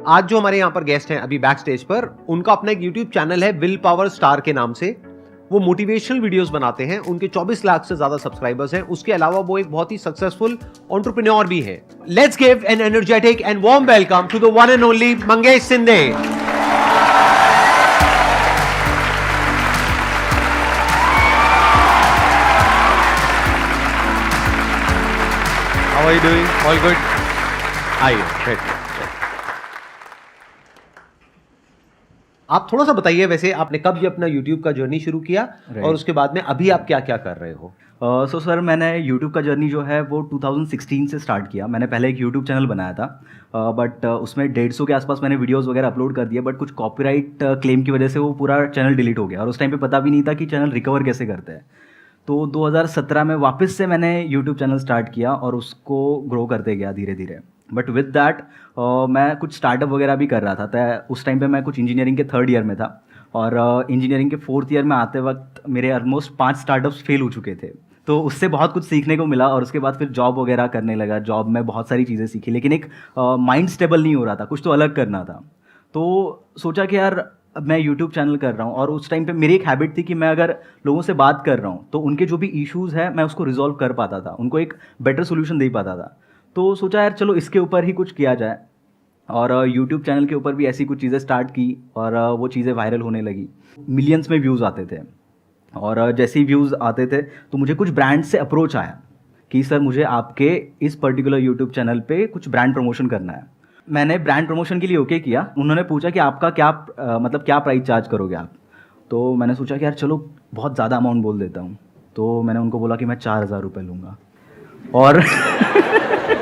आज जो हमारे यहाँ पर गेस्ट हैं अभी बैक स्टेज पर, उनका अपना एक यूट्यूब चैनल है विल पावर स्टार के नाम से। वो मोटिवेशनल वीडियोस बनाते हैं, उनके 24 लाख से ज्यादा सब्सक्राइबर्स हैं। उसके अलावा वो एक बहुत ही सक्सेसफुल एंटरप्रेन्योर भी है। Let's give an energetic and warm welcome to the one and only Mangesh Shinde. How are you doing? All good? आइए, बैठिए। आप थोड़ा सा बताइए, वैसे आपने कब ये अपना YouTube का जर्नी शुरू किया और उसके बाद में अभी आप क्या क्या कर रहे हो? सो सर, मैंने YouTube का जर्नी जो है वो 2016 से स्टार्ट किया। मैंने पहले एक YouTube चैनल बनाया था, बट उसमें 150 के आसपास मैंने वीडियोस वगैरह अपलोड कर दिए, बट कुछ कॉपीराइट क्लेम की वजह से वो पूरा चैनल डिलीट हो गया और उस टाइम पे पता भी नहीं था कि चैनल रिकवर कैसे करते हैं। तो 2017 में वापस से मैंने YouTube चैनल स्टार्ट किया और उसको ग्रो करते गया धीरे धीरे। बट विद दैट मैं कुछ स्टार्टअप वगैरह भी कर रहा था। तो उस टाइम पे मैं कुछ इंजीनियरिंग के 3rd ईयर में था और इंजीनियरिंग के 4th ईयर में आते वक्त मेरे ऑलमोस्ट 5 स्टार्टअप्स फेल हो चुके थे। तो उससे बहुत कुछ सीखने को मिला और उसके बाद फिर जॉब वगैरह करने लगा। जॉब में बहुत सारी चीज़ें सीखी, लेकिन एक माइंड स्टेबल नहीं हो रहा था, कुछ तो अलग करना था। तो सोचा कि यार अब मैं यूट्यूब चैनल कर रहा हूँ और उस टाइम पे मेरी एक हैबिट थी कि मैं अगर लोगों से बात कर रहा हूँ तो उनके जो भी इश्यूज़ है मैं उसको रिजॉल्व कर पाता था, उनको एक बेटर सोल्यूशन दे पाता था। तो सोचा यार चलो इसके ऊपर ही कुछ किया जाए और यूट्यूब चैनल के ऊपर भी ऐसी कुछ चीज़ें स्टार्ट की और वो चीज़ें वायरल होने लगी। मिलियंस में व्यूज़ आते थे और जैसे ही व्यूज़ आते थे तो मुझे कुछ ब्रांड से अप्रोच आया कि सर मुझे आपके इस पर्टिकुलर यूट्यूब चैनल पे कुछ ब्रांड प्रमोशन करना है। मैंने ब्रांड प्रमोशन के लिए ओके किया। उन्होंने पूछा कि आपका क्या मतलब क्या प्राइस चार्ज करोगे आप। तो मैंने सोचा कि यार चलो बहुत ज़्यादा अमाउंट बोल देता हूँ। तो मैंने उनको बोला कि मैं 4,000 रुपये लूँगा। और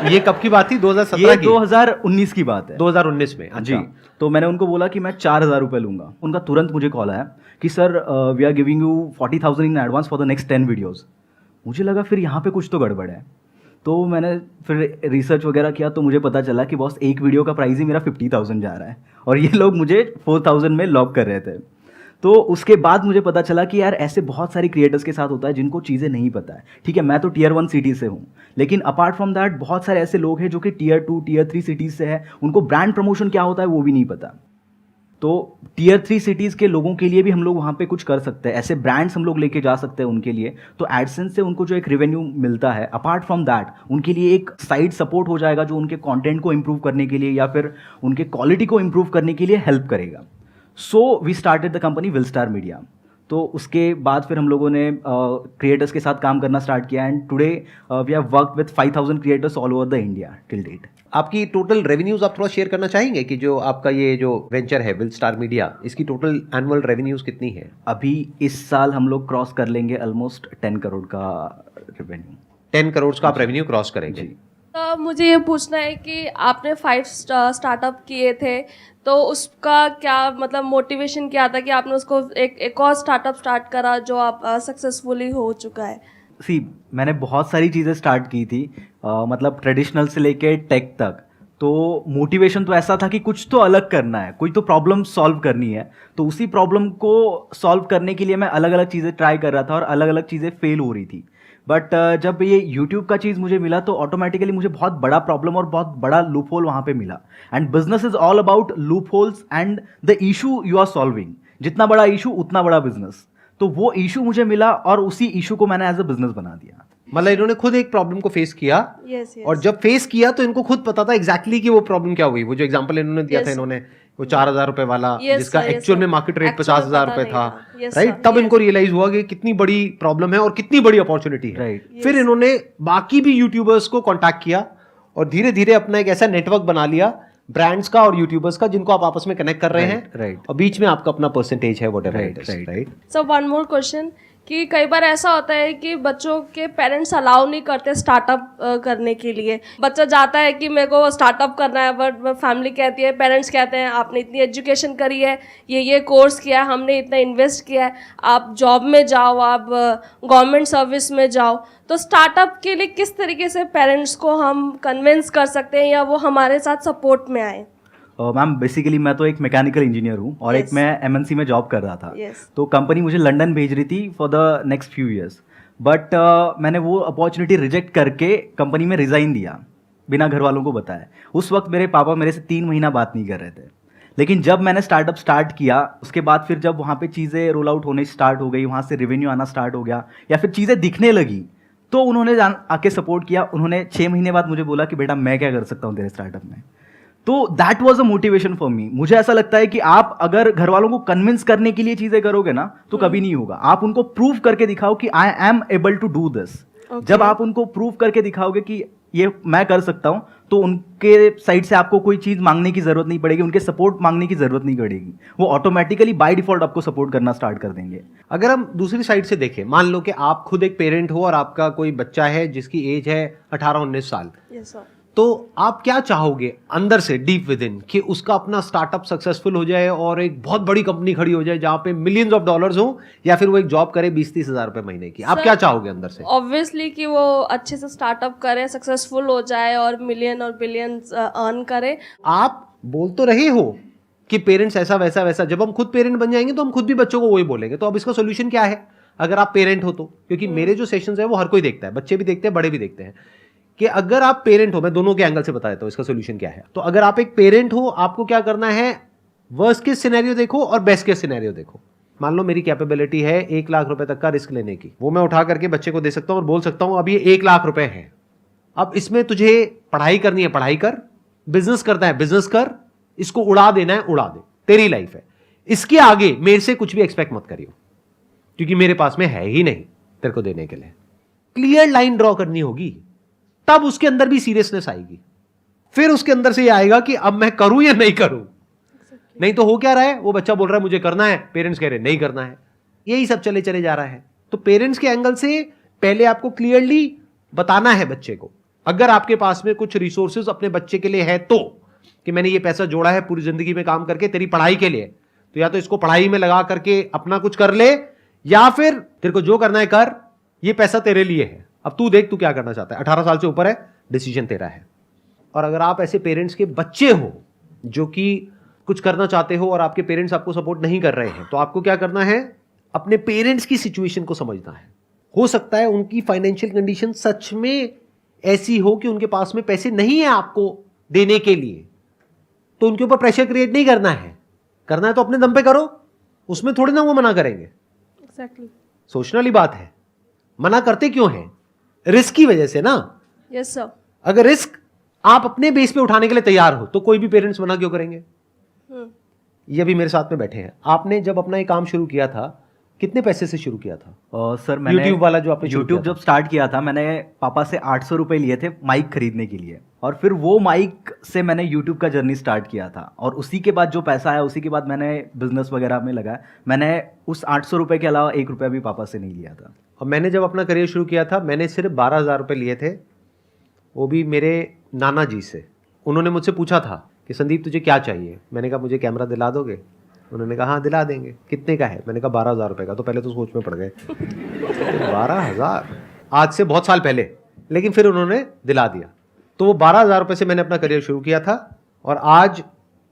ये कब की बात थी? 2017 ये की? 2019 की बात है। 2019 में? जी। तो मैंने उनको बोला कि मैं 4,000 रुपये लूँगा। उनका तुरंत मुझे कॉल आया कि sir we are giving you 40,000 in advance for the next 10 videos. मुझे लगा फिर यहाँ पे कुछ तो गड़बड़ है। तो मैंने फिर रिसर्च वगैरह किया तो मुझे पता चला कि बॉस एक वीडियो का प्राइस ही मेरा 50,000 जा रहा है और ये लोग मुझे 4,000 में लॉक कर रहे थे। तो उसके बाद मुझे पता चला कि यार ऐसे बहुत सारी क्रिएटर्स के साथ होता है जिनको चीज़ें नहीं पता है। ठीक है, मैं तो Tier 1 सिटी से हूँ, लेकिन अपार्ट फ्रॉम दैट बहुत सारे ऐसे लोग हैं जो कि Tier 2 Tier 3 सिटीज़ से है, उनको ब्रांड प्रमोशन क्या होता है वो भी नहीं पता। तो Tier 3 सिटीज़ के लोगों के लिए भी हम लोग वहाँ पे कुछ कर सकते हैं, ऐसे ब्रांड्स हम लोग लेके जा सकते हैं उनके लिए। तो एडसेंस से उनको जो एक रेवेन्यू मिलता है, अपार्ट फ्रॉम दैट उनके लिए एक साइड सपोर्ट हो जाएगा जो उनके कंटेंट को इम्प्रूव करने के लिए या फिर उनके क्वालिटी को इम्प्रूव करने के लिए हेल्प करेगा। So we started the company will Star Media. तो उसके बाद फिर हम लोगों ने क्रिएटर्स के साथ काम करना स्टार्ट किया and today we have worked with 5,000 creators all over the India till date. आपकी टोटल रेवेन्यूज आप थोड़ा शेयर करना चाहेंगे कि जो आपका ये जो वेंचर है विल स्टार मीडिया, इसकी टोटल एनुअल रेवेन्यूज कितनी है? अभी इस साल हम लोग क्रॉस कर लेंगे ऑलमोस्ट 10 करोड़ का रेवेन्यू। 10 करोड़ का आप रेवेन्यू क्रॉस करेंगे? तो मुझे ये पूछना है कि आपने 5 स्टार्टअप किए थे, तो उसका क्या मतलब मोटिवेशन क्या था कि आपने उसको एक और स्टार्टअप स्टार्ट करा जो आप सक्सेसफुली हो चुका है? सी, मैंने बहुत सारी चीज़ें स्टार्ट की थी, मतलब ट्रेडिशनल से लेके टेक तक। तो मोटिवेशन तो ऐसा था कि कुछ तो अलग करना है, कोई तो प्रॉब्लम सॉल्व करनी है। तो उसी प्रॉब्लम को सॉल्व करने के लिए मैं अलग अलग चीज़ें ट्राई कर रहा था और अलग अलग चीज़ें फेल हो रही थी। बट जब ये YouTube का चीज़ मुझे मिला तो ऑटोमेटिकली मुझे बहुत बड़ा प्रॉब्लम और बहुत बड़ा लूप होल वहाँ पे मिला। And business is all about loopholes and the issue you are solving. जितना बड़ा इशू उतना बड़ा बिजनेस। तो वो इशू मुझे मिला और उसी इशू को मैंने एज अ बिजनेस बना दिया। मतलब इन्होंने खुद एक प्रॉब्लम को फेस किया। yes. और जब फेस किया तो इनको खुद पता था एग्जैक्टली कि वो प्रॉब्लम क्या हुई। वो जो एग्जांपल इन्होंने दिया था, इन्होंने वो 4,000 रुपए वाला, जिसका एक्चुअल में मार्केट रेट 50,000 रुपए था, राइट? तब इनको रियलाइज हुआ कि कितनी बड़ी प्रॉब्लम है और कितनी बड़ी अपॉर्चुनिटी है। फिर इन्होंने बाकी भी यूट्यूबर्स को कॉन्टैक्ट किया और धीरे धीरे अपना एक ऐसा नेटवर्क बना लिया ब्रांड्स का और यूट्यूबर्स का, जिनको आप आपस में कनेक्ट कर रहे हैं। और बीच में आपका अपना परसेंटेज है, whatever it is, right? So one more question कि कई बार ऐसा होता है कि बच्चों के पेरेंट्स अलाउ नहीं करते स्टार्टअप करने के लिए। बच्चा जाता है कि मेरे को स्टार्टअप करना है, बट फैमिली कहती है, पेरेंट्स कहते हैं आपने इतनी एजुकेशन करी है, ये कोर्स किया है, हमने इतना इन्वेस्ट किया है, आप जॉब में जाओ, आप गवर्नमेंट सर्विस में जाओ। तो स्टार्टअप के लिए किस तरीके से पेरेंट्स को हम कन्विंस कर सकते हैं या वो हमारे साथ सपोर्ट में आए? मैम बेसिकली मैं तो एक मैकेनिकल इंजीनियर हूँ और एक मैं MNC में जॉब कर रहा था। तो कंपनी मुझे लंदन भेज रही थी for the next few years, but मैंने वो अपॉर्चुनिटी रिजेक्ट करके कंपनी में रिज़ाइन दिया। बिना घर वालों को बताए। उस वक्त मेरे पापा मेरे से 3 महीना बात नहीं कर रहे थे। लेकिन जब मैंने स्टार्टअप स्टार्ट किया, उसके बाद फिर जब वहाँ पे चीज़ें रोल आउट होने स्टार्ट हो गई, वहाँ से रेवेन्यू आना स्टार्ट हो गया या फिर चीज़ें दिखने लगी, तो उन्होंने आके सपोर्ट किया। उन्होंने 6 महीने बाद मुझे बोला कि बेटा मैं क्या कर सकता हूँ तेरे स्टार्टअप में। तो that was a motivation for me. मुझे ऐसा लगता है कि आप अगर घर वालों को कन्विंस करने के लिए चीज़ें करोगे ना तो कभी नहीं होगा। आप उनको प्रूव करके दिखाओ कि I am able to do this. जब आप उनको प्रूव करके दिखाओगे कि ये मैं कर सकता हूं, तो उनके साइड से आपको कोई चीज मांगने की जरूरत नहीं पड़ेगी, उनके सपोर्ट मांगने की जरूरत नहीं पड़ेगी। वो ऑटोमेटिकली बाय डिफॉल्ट आपको सपोर्ट करना स्टार्ट कर देंगे। अगर हम दूसरी साइड से देखें, मान लो कि आप खुद एक पेरेंट हो और आपका कोई बच्चा है जिसकी एज है 18-19 साल, यस सर। तो आप क्या चाहोगे अंदर से डीप विद इन कि उसका अपना स्टार्टअप सक्सेसफुल हो जाए और एक बहुत बड़ी कंपनी खड़ी हो जाए जहां पे मिलियंस ऑफ डॉलर्स हो, या फिर वो एक जॉब करे 20-30 हज़ार रुपए महीने की? आप क्या चाहोगे अंदर से? ऑब्वियसली कि वो अच्छे से स्टार्टअप करे, सक्सेसफुल हो जाए और मिलियन और बिलियंस अर्न करे। आप बोल तो रहे हो कि पेरेंट्स ऐसा वैसा वैसा, जब हम खुद पेरेंट बन जाएंगे तो हम खुद भी बच्चों को वही बोलेंगे। तो अब इसका सोल्यूशन क्या है अगर आप पेरेंट हो तो? क्योंकि मेरे जो सेशंस है वो हर कोई देखता है, बच्चे भी देखते हैं, बड़े भी देखते हैं, कि अगर आप पेरेंट हो, मैं दोनों के एंगल से बता देता हूं इसका सोल्यूशन क्या है। तो अगर आप एक पेरेंट हो, आपको क्या करना है, वर्स्ट केस सिनेरियो देखो और बेस्ट केस सिनेरियो देखो। मान लो मेरी कैपेबिलिटी है 1 लाख रुपए तक का रिस्क लेने की, वो मैं उठा करके बच्चे को दे सकता हूं और बोल सकता हूं अब ये 1 लाख रुपए है, अब इसमें तुझे पढ़ाई करनी है पढ़ाई कर, बिजनेस करना है बिजनेस कर, इसको उड़ा देना है उड़ा दे, तेरी लाइफ है, इसके आगे मेरे से कुछ भी एक्सपेक्ट मत करियो क्योंकि मेरे पास में है ही नहीं तेरे को देने के लिए। क्लियर लाइन ड्रॉ करनी होगी, तब उसके अंदर भी सीरियसनेस आएगी। फिर उसके अंदर से ये आएगा कि अब मैं करूं या नहीं करूं। नहीं तो हो क्या रहा है, वो बच्चा बोल रहा है मुझे करना है, पेरेंट्स कह रहे हैं नहीं करना है, यही सब चले चले जा रहा है। तो पेरेंट्स के एंगल से पहले आपको क्लियरली बताना है बच्चे को, अगर आपके पास में कुछ रिसोर्सेज अपने बच्चे के लिए है तो, कि मैंने ये पैसा जोड़ा है पूरी जिंदगी में काम करके तेरी पढ़ाई के लिए, तो या तो इसको पढ़ाई में लगा करके अपना कुछ कर ले, या फिर तेरे को जो करना है कर, ये पैसा तेरे लिए है, अब तू देख तू क्या करना चाहता है, 18 साल से ऊपर है, डिसीजन तेरा है। और अगर आप ऐसे पेरेंट्स के बच्चे हो जो कि कुछ करना चाहते हो और आपके पेरेंट्स आपको सपोर्ट नहीं कर रहे हैं, तो आपको क्या करना है, अपने पेरेंट्स की सिचुएशन को समझना है। हो सकता है उनकी फाइनेंशियल कंडीशन सच में ऐसी हो कि उनके पास में पैसे नहीं है आपको देने के लिए, तो उनके ऊपर प्रेशर क्रिएट नहीं करना है, करना है तो अपने दम पे करो, उसमें थोड़ी ना वो मना करेंगे। एग्जैक्टली। सोचने वाली बात है, मना करते क्यों हैं, रिस्क की वजह से ना। Yes sir. अगर रिस्क आप अपने बेस पे उठाने के लिए तैयार हो तो कोई भी पेरेंट्स मना क्यों करेंगे। ये भी मेरे साथ में बैठे हैं, आपने जब अपना ये काम शुरू किया था कितने पैसे से शुरू किया था? सर मैंने YouTube वाला जो आपने शुरू YouTube किया जब स्टार्ट किया था, मैंने पापा से 800 रुपये लिए थे माइक खरीदने के लिए, और फिर वो माइक से मैंने YouTube का जर्नी स्टार्ट किया था। और उसी के बाद जो पैसा आया उसी के बाद मैंने बिजनेस वगैरह में लगाया। मैंने उस 800 रुपये के अलावा 1 रुपया भी पापा से नहीं लिया था। और मैंने जब अपना करियर शुरू किया था मैंने सिर्फ 12,000 रुपये लिए थे, वो भी मेरे नाना जी से। उन्होंने मुझसे पूछा था कि संदीप तुझे क्या चाहिए, मैंने कहा मुझे कैमरा दिला दोगे? उन्होंने कहा हाँ दिला देंगे। कितने का है? मैंने कहा 12,000 रुपये का। तो पहले तो सोच में पड़ गए 12,000, आज से बहुत साल पहले, लेकिन फिर उन्होंने दिला दिया। तो वो 12,000 रुपये से मैंने अपना करियर शुरू किया था, और आज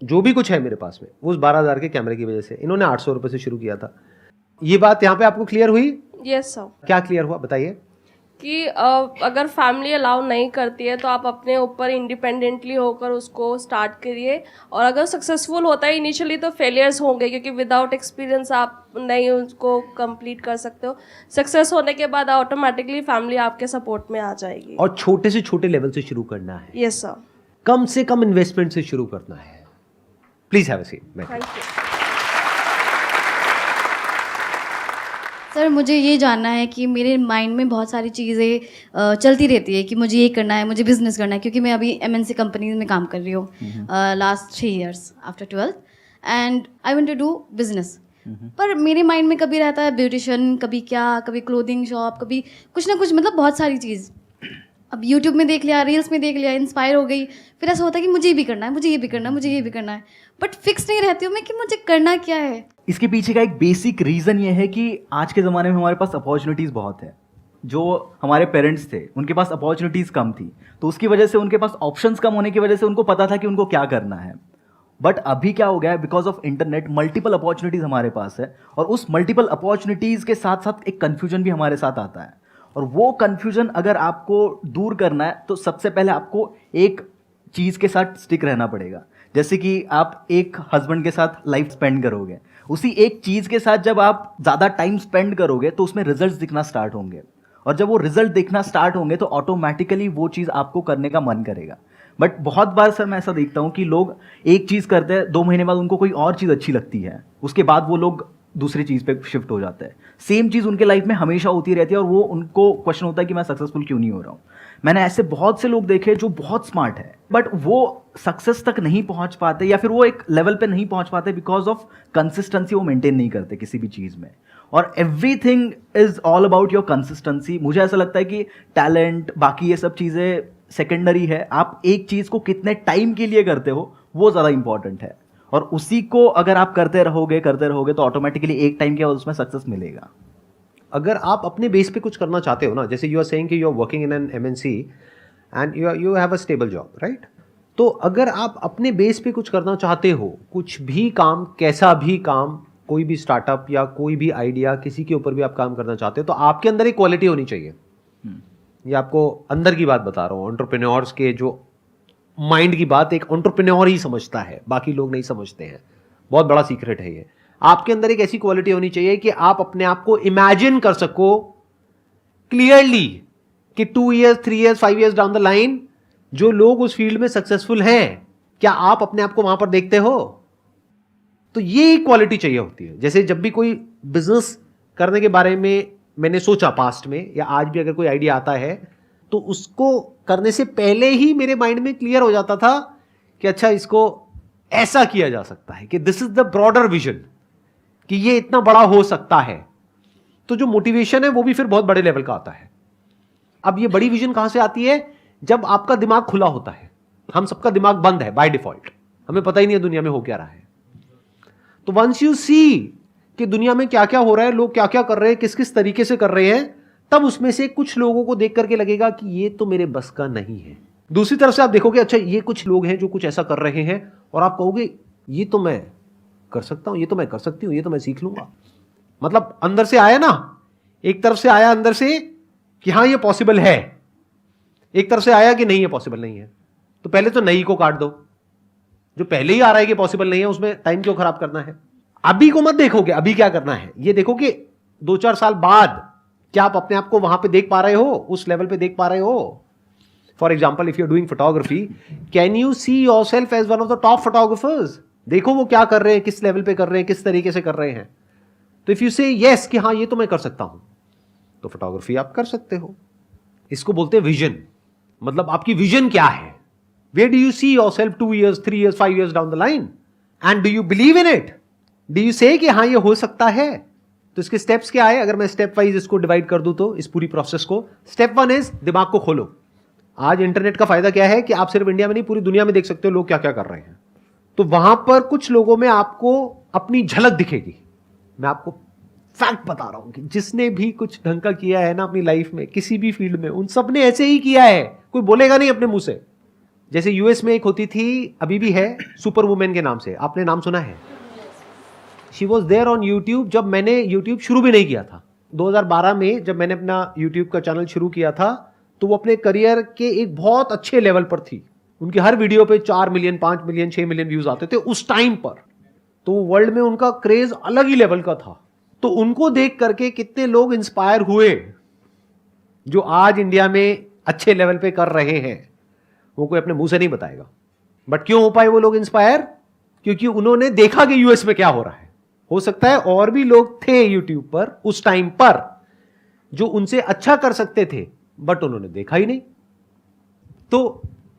जो भी कुछ है मेरे पास में वो उस 12,000 के कैमरे की वजह से। इन्होंने 800 रुपये से शुरू किया था। ये बात यहाँ पे आपको क्लियर हुई? Yes sir. क्या क्लियर हुआ बताइए? कि अगर फैमिली अलाउ नहीं करती है तो आप अपने ऊपर इंडिपेंडेंटली होकर उसको स्टार्ट करिए, और अगर सक्सेसफुल होता है इनिशियली तो फेलियर्स होंगे क्योंकि विदाउट एक्सपीरियंस आप नहीं उसको कंप्लीट कर सकते हो। सक्सेस होने के बाद ऑटोमेटिकली फैमिली आपके सपोर्ट में आ जाएगी। और छोटे से छोटे लेवल से शुरू करना है। Yes sir. कम से कम इन्वेस्टमेंट से शुरू करना है। Please have a seat. Thank you. Sir मुझे ये जानना है कि मेरे माइंड में बहुत सारी चीज़ें चलती रहती है कि मुझे ये करना है, मुझे बिजनेस करना है, क्योंकि मैं अभी MNC कंपनी में काम कर रही हूँ last 3 years after 12th, and I want to do business. पर मेरे माइंड में कभी रहता है ब्यूटिशियन, कभी क्या, कभी क्लोथिंग शॉप, कभी कुछ ना कुछ, मतलब बहुत सारी चीज़। अब यूट्यूब में देख लिया, रील्स में देख लिया, इंस्पायर हो गई, फिर ऐसा होता है कि मुझे ये भी करना है, मुझे ये भी करना है, मुझे ये भी करना है, बट फिक्स नहीं रहती हूँ मैं कि मुझे करना क्या है। इसके पीछे का एक बेसिक रीज़न ये है कि आज के ज़माने में हमारे पास अपॉर्चुनिटीज़ बहुत है। जो हमारे पेरेंट्स थे उनके पास अपॉर्चुनिटीज़ कम थी, तो उसकी वजह से उनके पास ऑप्शंस कम होने की वजह से उनको पता था कि उनको क्या करना है। बट अभी क्या हो गया है, because of internet multiple opportunities हमारे पास है, और उस मल्टीपल अपॉर्चुनिटीज़ के साथ साथ एक कन्फ्यूजन भी हमारे साथ आता है। और वो कन्फ्यूजन अगर आपको दूर करना है तो सबसे पहले आपको एक चीज़ के साथ स्टिक रहना पड़ेगा। जैसे कि आप एक हस्बैंड के साथ लाइफ स्पेंड करोगे, उसी एक चीज़ के साथ जब आप ज़्यादा टाइम स्पेंड करोगे तो उसमें रिजल्ट्स दिखना स्टार्ट होंगे, और जब वो रिजल्ट दिखना स्टार्ट होंगे तो ऑटोमेटिकली वो चीज़ आपको करने का मन करेगा। बट बहुत बार सर मैं ऐसा देखता हूँ कि लोग एक चीज़ करते हैं, 2 महीने बाद उनको कोई और चीज़ अच्छी लगती है, उसके बाद वो लोग दूसरी चीज़ पे शिफ्ट हो जाते हैं। सेम चीज़ उनके लाइफ में हमेशा होती रहती है और वो उनको क्वेश्चन होता है कि मैं सक्सेसफुल क्यों नहीं हो रहा हूँ। मैंने ऐसे बहुत से लोग देखे जो बहुत स्मार्ट है बट वो सक्सेस तक नहीं पहुंच पाते, या फिर वो एक लेवल पे नहीं पहुंच पाते बिकॉज ऑफ कंसिस्टेंसी वो मेंटेन नहीं करते किसी भी चीज़ में। और everything is all about your consistency. मुझे ऐसा लगता है कि टैलेंट बाकी ये सब चीज़ें सेकेंडरी है, आप एक चीज़ को कितने टाइम के लिए करते हो वो ज़्यादा इंपॉर्टेंट है, और उसी को अगर आप करते रहोगे तो ऑटोमेटिकली एक टाइम के बाद उसमें सक्सेस मिलेगा। अगर आप अपने बेस पे कुछ करना चाहते हो ना, जैसे यू आर सेइंग कि you are working in an MNC and you have a stable job, right? तो अगर आप अपने बेस पे कुछ करना चाहते हो, कुछ भी काम, कैसा भी काम, कोई भी स्टार्टअप या कोई भी आइडिया, किसी के ऊपर भी आप काम करना चाहते हो, तो आपके अंदर एक क्वालिटी होनी चाहिए। ये आपको अंदर की बात बता रहा हूँ, एंटरप्रेन्योर्स के जो माइंड की बात एक एंटरप्रेन्योर ही समझता है, बाकी लोग नहीं समझते हैं। बहुत बड़ा सीक्रेट है ये। आपके अंदर एक ऐसी क्वालिटी होनी चाहिए कि आप अपने आप को इमेजिन कर सको क्लियरली कि 2 years, 3 years, 5 years down the line जो लोग उस फील्ड में सक्सेसफुल हैं, क्या आप अपने आप को वहां पर देखते हो? तो ये क्वालिटी चाहिए होती है। जैसे जब भी कोई बिजनेस करने के बारे में मैंने सोचा पास्ट में, या आज भी अगर कोई आइडिया आता है, तो उसको करने से पहले ही मेरे माइंड में क्लियर हो जाता था कि अच्छा इसको ऐसा किया जा सकता है, कि this is the broader vision, कि ये इतना बड़ा हो सकता है। तो जो मोटिवेशन है वो भी फिर बहुत बड़े लेवल का आता है। अब ये बड़ी विजन कहां से आती है? जब आपका दिमाग खुला होता है। हम सबका दिमाग बंद है बाय डिफॉल्ट, हमें पता ही नहीं है दुनिया में हो क्या रहा है। तो वंस यू सी कि दुनिया में क्या क्या हो रहा है, लोग क्या क्या कर रहे हैं, किस किस तरीके से कर रहे हैं, तब उसमें से कुछ लोगों को देख करके लगेगा कि ये तो मेरे बस का नहीं है। दूसरी तरफ से आप देखोगे अच्छा ये कुछ लोग हैं जो कुछ ऐसा कर रहे हैं, और आप कहोगे ये तो मैं कर सकता हूं, ये तो मैं कर सकती हूं, ये तो मैं सीख लूंगा। मतलब अंदर से आया ना, एक तरफ से आया अंदर से कि हाँ ये पॉसिबल है, एक तरफ से आया कि नहीं ये पॉसिबल नहीं है। तो पहले तो नहीं को काट दो, जो पहले ही आ रहा है कि पॉसिबल नहीं है उसमें टाइम क्यों खराब करना है। अभी को मत देखोगे, अभी क्या करना है ये देखो कि 2-4 साल बाद क्या आप अपने आप को वहां पे देख पा रहे हो, उस लेवल पे देख पा रहे हो। For example if you are doing photography, can you see yourself as one of the top photographers? देखो वो क्या कर रहे हैं, किस लेवल पे कर रहे हैं, किस तरीके से कर रहे हैं। तो इफ यू से यस कि हाँ ये तो मैं कर सकता हूं, तो फोटोग्राफी आप कर सकते हो। इसको बोलते हैं विजन। मतलब आपकी विजन क्या है? Where do you see yourself 2 years, 3 years, 5 years down the line, and do you believe in it? Do you say कि हाँ ये हो सकता है? तो इसके स्टेप्स क्या है? अगर मैं स्टेप वाइज इसको डिवाइड कर दूं तो इस पूरी प्रोसेस को, स्टेप 1 इज दिमाग को खोलो। आज इंटरनेट का फायदा क्या है कि आप सिर्फ इंडिया में नहीं पूरी दुनिया में देख सकते हो लोग क्या क्या कर रहे हैं। तो वहां पर कुछ लोगों में आपको अपनी झलक दिखेगी। मैं आपको फैक्ट बता रहा हूं कि जिसने भी कुछ ढंग का किया है ना अपनी लाइफ में, किसी भी फील्ड में, उन सब ने ऐसे ही किया है। कोई बोलेगा नहीं अपने मुंह से। जैसे यूएस में एक होती थी, अभी भी है, सुपर वुमेन के नाम से, आपने नाम सुना है? She was there on YouTube जब मैंने यूट्यूब शुरू भी नहीं किया था। 2012 में जब मैंने अपना यूट्यूब का चैनल शुरू किया था, तो वो अपने करियर के एक बहुत अच्छे लेवल पर थी। उनके हर वीडियो पे 4 मिलियन, 5 मिलियन, 6 मिलियन व्यूज आते थे उस टाइम पर। तो वर्ल्ड में उनका क्रेज अलग ही लेवल का था। तो उनको देख करके कितने लोग इंस्पायर हुए जो आज इंडिया में अच्छे लेवल पे कर रहे हैं। वो कोई अपने मुंह से नहीं बताएगा। बट क्यों हो पाए वो लोग इंस्पायर? क्योंकि उन्होंने देखा कि यूएस में क्या हो रहा है। हो सकता है और भी लोग थे यूट्यूब पर उस टाइम पर जो उनसे अच्छा कर सकते थे, बट उन्होंने देखा ही नहीं। तो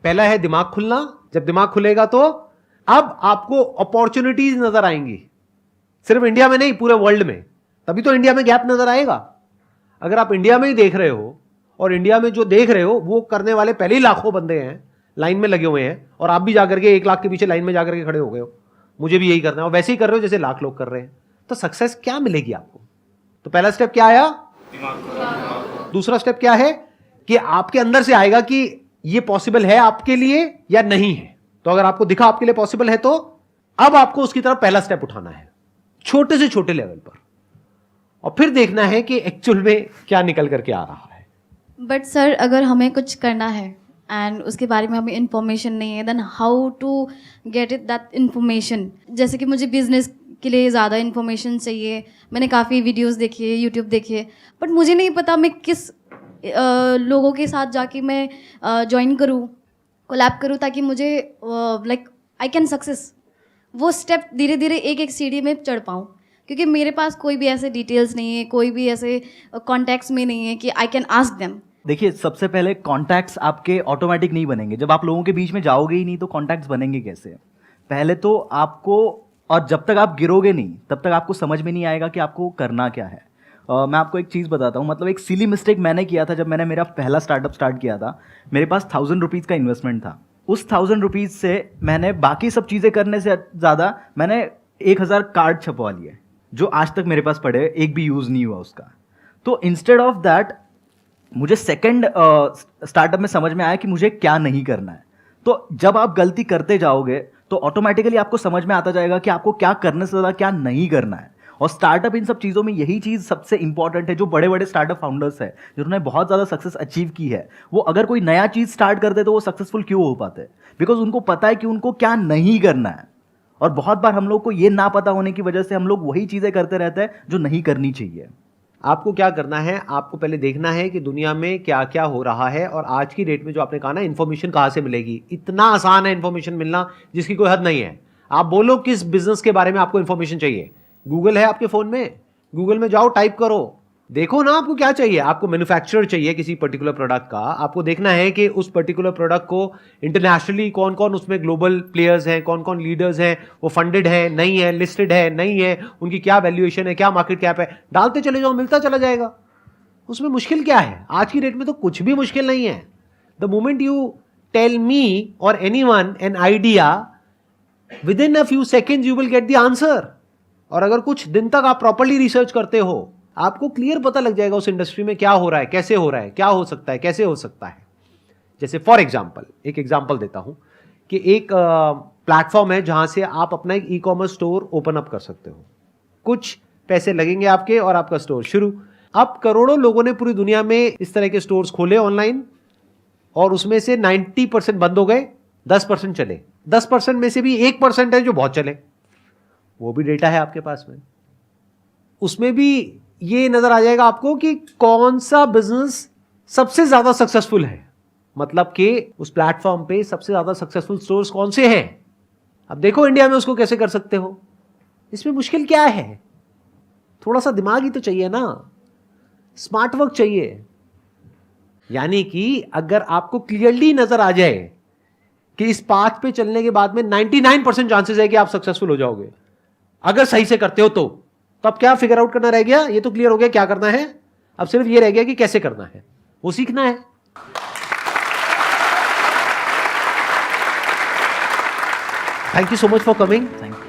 पहला है दिमाग खुलना। जब दिमाग खुलेगा तो अब आपको अपॉर्चुनिटीज नजर आएंगी, सिर्फ इंडिया में नहीं, पूरे वर्ल्ड में। तभी तो इंडिया में गैप नजर आएगा। अगर आप इंडिया में ही देख रहे हो, और इंडिया में जो देख रहे हो वो करने वाले पहले ही लाखों बंदे हैं, लाइन में लगे हुए हैं, और आप भी जाकर के 1 लाख के पीछे लाइन में जाकर के खड़े हो गए हो, मुझे भी यही करना है, और वैसे ही कर रहे हो जैसे लाख लोग कर रहे हैं, तो सक्सेस क्या मिलेगी आपको? तो पहला स्टेप क्या आया? दूसरा स्टेप क्या है कि आपके अंदर से आएगा कि ये पॉसिबल है आपके लिए या नहीं है। तो अगर आपको दिखा आपके लिए पॉसिबल है, तो अब आपको उसकी तरफ पहला स्टेप उठाना है, छोटे से छोटे लेवल पर, और फिर देखना है कि एक्चुअल में क्या निकल करके आ रहा है। बट सर अगर हमें कुछ करना है एंड उसके बारे में हमें इन्फॉर्मेशन नहीं है, then how to get it that information? जैसे कि मुझे बिजनेस के लिए ज़्यादा इन्फॉर्मेशन चाहिए, मैंने काफ़ी वीडियोस देखी है, यूट्यूब देखी है, बट मुझे नहीं पता मैं किस लोगों के साथ जाके मैं ज्वाइन करूँ, कोलैब करूँ, ताकि मुझे लाइक आई कैन सक्सेस वो स्टेप धीरे धीरे एक एक सीढ़ी में चढ़ पाऊँ, क्योंकि मेरे पास कोई भी ऐसे डिटेल्स नहीं है, कोई भी ऐसे कॉन्टैक्ट्स में नहीं है कि आई कैन आस्क देम। देखिए, सबसे पहले कॉन्टैक्ट्स आपके ऑटोमेटिक नहीं बनेंगे। जब आप लोगों के बीच में जाओगे ही नहीं तो कॉन्टैक्ट्स बनेंगे कैसे? पहले तो आपको, और जब तक आप गिरोगे नहीं तब तक आपको समझ में नहीं आएगा कि आपको करना क्या है। मैं आपको एक चीज़ बताता हूँ, मतलब एक सिली मिस्टेक मैंने किया था जब मैंने मेरा पहला स्टार्टअप स्टार्ट किया था। मेरे पास 1000 रुपीज़ का इन्वेस्टमेंट था। उस 1000 रुपीज़ से मैंने बाकी सब चीज़ें करने से ज़्यादा मैंने 1000 कार्ड छपवा लिए, जो आज तक मेरे पास पड़े, एक भी यूज़ नहीं हुआ उसका। तो इंस्टेड ऑफ दैट मुझे सेकंड स्टार्टअप में समझ में आया कि मुझे क्या नहीं करना है। तो जब आप गलती करते जाओगे तो ऑटोमेटिकली आपको समझ में आता जाएगा कि आपको क्या करने से ज़्यादा क्या नहीं करना है। और स्टार्टअप इन सब चीज़ों में यही चीज़ सबसे इंपॉर्टेंट है। जो बड़े बड़े स्टार्टअप फाउंडर्स हैं जिन्होंने बहुत ज़्यादा सक्सेस अचीव की है, वो अगर कोई नया चीज़ स्टार्ट करते तो वो सक्सेसफुल क्यों हो पाते? बिकॉज उनको पता है कि उनको क्या नहीं करना है। और बहुत बार हम लोग को ये ना पता होने की वजह से हम लोग वही चीज़ें करते रहते हैं जो नहीं करनी चाहिए। आपको क्या करना है, आपको पहले देखना है कि दुनिया में क्या क्या हो रहा है, और आज की डेट में जो आपने कहा ना, इन्फॉर्मेशन कहाँ से मिलेगी। इतना आसान है इन्फॉर्मेशन मिलना जिसकी कोई हद नहीं है। आप बोलो किस बिजनेस के बारे में आपको इन्फॉर्मेशन चाहिए, गूगल है आपके फ़ोन में, गूगल में जाओ, टाइप करो, देखो ना आपको क्या चाहिए। आपको मैन्युफैक्चरर चाहिए किसी पर्टिकुलर प्रोडक्ट का, आपको देखना है कि उस पर्टिकुलर प्रोडक्ट को इंटरनेशनली कौन कौन उसमें ग्लोबल प्लेयर्स हैं, कौन कौन लीडर्स हैं, वो फंडेड है नहीं है, लिस्टेड है नहीं है, उनकी क्या वैल्यूएशन है, क्या मार्केट कैप है। डालते चले जाओ, मिलता चला जाएगा। उसमें मुश्किल क्या है? आज की डेट में तो कुछ भी मुश्किल नहीं है। The moment you tell me और anyone an idea, within a few seconds you will get the answer. और अगर कुछ दिन तक आप प्रॉपर्ली रिसर्च करते हो, आपको क्लियर पता लग जाएगा उस इंडस्ट्री में क्या हो रहा है, कैसे हो रहा है, क्या हो सकता है, कैसे हो सकता है। जैसे फॉर एग्जांपल, एक एग्जांपल देता हूं कि एक प्लेटफॉर्म है जहां से आप अपना एक e commerce store open up कर सकते हो। कुछ पैसे लगेंगे आपके और आपका स्टोर शुरू। अब करोड़ों लोगों ने पूरी दुनिया में इस तरह के स्टोर्स खोले ऑनलाइन, और उसमें से 90% बंद हो गए, 10% चले। 10% में से भी 1% है जो बहुत चले। वो भी डेटा है आपके पास में, उसमें भी ये नजर आ जाएगा आपको कि कौन सा बिजनेस सबसे ज्यादा सक्सेसफुल है। मतलब कि उस प्लेटफॉर्म पे सबसे ज्यादा सक्सेसफुल स्टोर्स कौन से हैं। अब देखो इंडिया में उसको कैसे कर सकते हो। इसमें मुश्किल क्या है? थोड़ा सा दिमाग ही तो चाहिए ना, स्मार्ट वर्क चाहिए। यानी कि अगर आपको क्लियरली नजर आ जाए कि इस पाथ पे चलने के बाद में 99% चांसेस है कि आप सक्सेसफुल हो जाओगे, अगर सही से करते हो तो अब क्या फिगर आउट करना रह गया? ये तो क्लियर हो गया क्या करना है, अब सिर्फ ये रह गया कि कैसे करना है, वो सीखना है। Thank you so much for coming. Thank you.